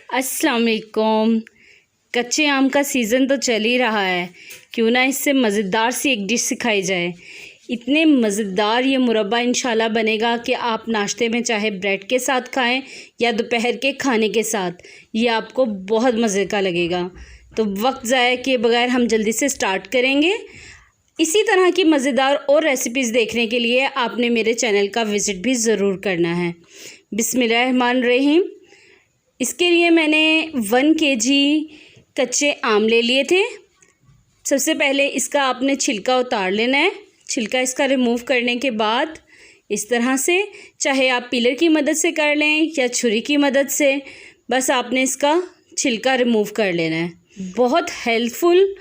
अस्सलाम वालेकुम। कच्चे आम का सीज़न तो चल ही रहा है, क्यों ना इससे मज़ेदार सी एक डिश सिखाई जाए। इतने मज़ेदार ये मुरब्बा इंशाल्लाह बनेगा कि आप नाश्ते में चाहे ब्रेड के साथ खाएं या दोपहर के खाने के साथ, ये आपको बहुत मज़े का लगेगा। तो वक्त ज़ाया किए बगैर हम जल्दी से स्टार्ट करेंगे। इसी तरह की मज़ेदार और रेसिपीज़ देखने के लिए आपने मेरे चैनल का विज़िट भी ज़रूर करना है। बिस्मिल्लाहिर्रहमानिर्रहीम। इसके लिए मैंने 1 kg कच्चे आम ले लिए थे। सबसे पहले इसका आपने छिलका उतार लेना है। छिलका इसका रिमूव करने के बाद इस तरह से, चाहे आप पीलर की मदद से कर लें या छुरी की मदद से, बस आपने इसका छिलका रिमूव कर लेना है। बहुत हेल्पफुल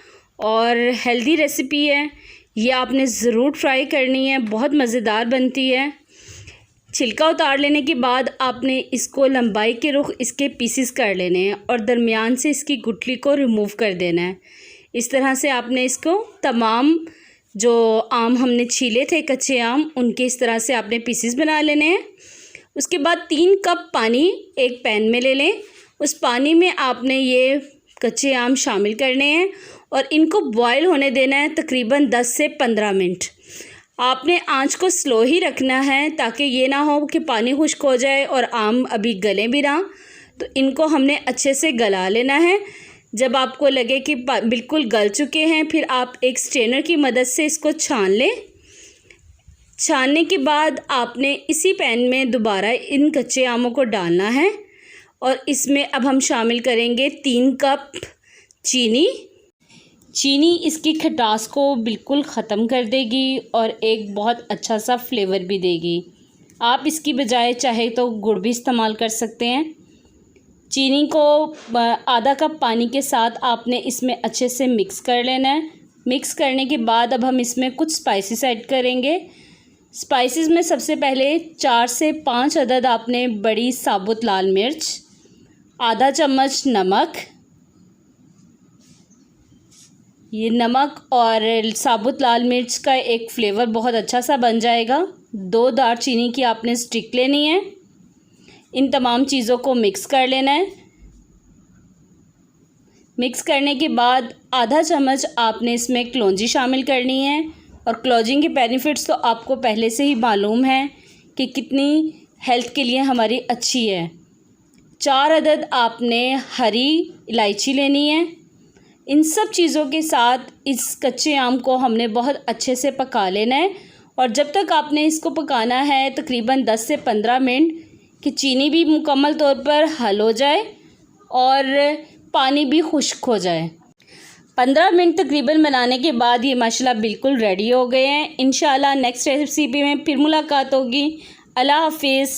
और हेल्दी रेसिपी है, ये आपने ज़रूर ट्राई करनी है, बहुत मज़ेदार बनती है। छिलका उतार लेने के बाद आपने इसको लंबाई के रुख इसके पीसेस कर लेने हैं और दरमियान से इसकी गुठली को रिमूव कर देना है। इस तरह से आपने इसको तमाम जो आम हमने छीले थे कच्चे आम, उनके इस तरह से आपने पीसेस बना लेने हैं। उसके बाद 3 कप पानी एक पैन में ले लें। उस पानी में आपने ये कच्चे आम शामिल करने हैं और इनको बॉयल होने देना है तकरीबन 10 से 15 मिनट। आपने आंच को स्लो ही रखना है ताकि ये ना हो कि पानी खुश्क हो जाए और आम अभी गले भी ना। तो इनको हमने अच्छे से गला लेना है। जब आपको लगे कि बिल्कुल गल चुके हैं, फिर आप एक स्ट्रेनर की मदद से इसको छान लें। छानने के बाद आपने इसी पैन में दोबारा इन कच्चे आमों को डालना है और इसमें अब हम शामिल करेंगे 3 कप चीनी। चीनी इसकी खटास को बिल्कुल ख़त्म कर देगी और एक बहुत अच्छा सा फ्लेवर भी देगी। आप इसकी बजाय चाहे तो गुड़ भी इस्तेमाल कर सकते हैं। चीनी को आधा कप पानी के साथ आपने इसमें अच्छे से मिक्स कर लेना है। मिक्स करने के बाद अब हम इसमें कुछ स्पाइसेस ऐड करेंगे। स्पाइसेस में सबसे पहले 4 से 5 अदद आपने बड़ी साबुत लाल मिर्च, आधा चम्मच नमक। ये नमक और साबुत लाल मिर्च का एक फ्लेवर बहुत अच्छा सा बन जाएगा। 2 दालचीनी की आपने स्टिक लेनी है। इन तमाम चीज़ों को मिक्स कर लेना है। मिक्स करने के बाद आधा चम्मच आपने इसमें कलौंजी शामिल करनी है। और कलौंजी के बेनिफिट्स तो आपको पहले से ही मालूम है कि कितनी हेल्थ के लिए हमारी अच्छी है। 4 अदद आपने हरी इलायची लेनी है। इन सब चीज़ों के साथ इस कच्चे आम को हमने बहुत अच्छे से पका लेना है और जब तक आपने इसको पकाना है तकरीबन 10 से 15 मिनट कि चीनी भी मुकम्मल तौर पर हल हो जाए और पानी भी खुश्क हो जाए। 15 मिनट तकरीबन बनाने के बाद ये माशाल्लाह बिल्कुल रेडी हो गए हैं। इंशाल्लाह नेक्स्ट रेसिपी में फिर मुलाकात होगी। अल्लाह हाफिज़।